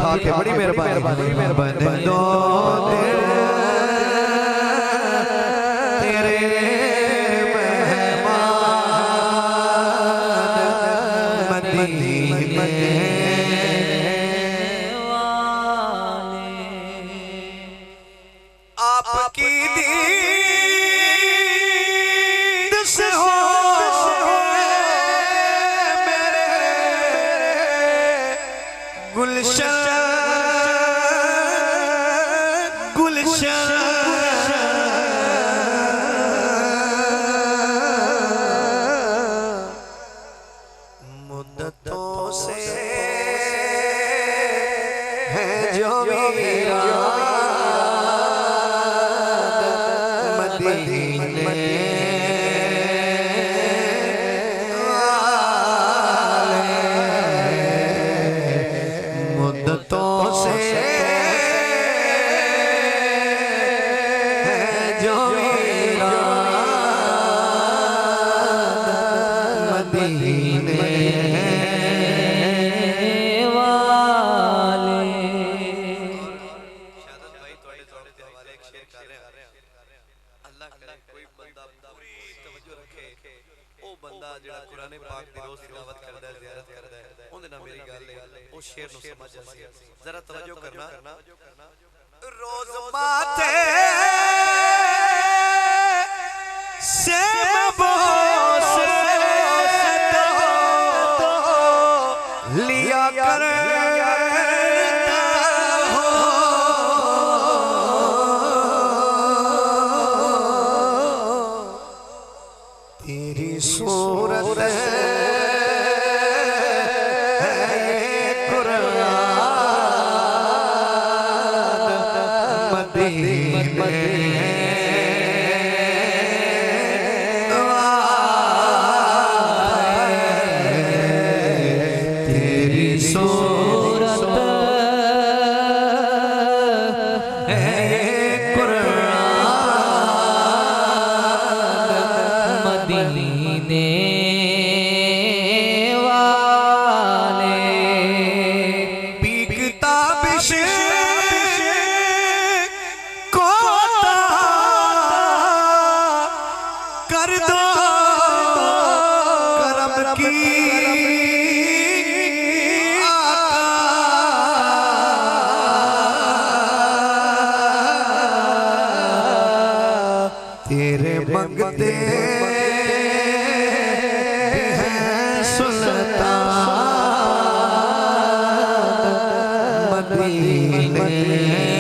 आके बड़ी मेहरबानी बन दो तेरे मेहमान मदीने आपकी दीद से हो मेरे गुलशन गुलशन मुद्दतों से है जो मेरा मदीने मुद्दतों से है जो मेरा मदीने बंदा जेड़ा कुरान पाक दी रोज तिलावत करदा है ज़ियारत करदा है ओंदे नाल मेरी गल है ओ शेर नु समझ आसी जरा तवज्जो करना रोज माथे से बोस तो लिया कर तेरी सूरत है कुरान मदीने तेरी सूरत है कुरान मदीने वाले बिकता बिश को कर दो करम की तेरे मंगते सुल्तान मदीने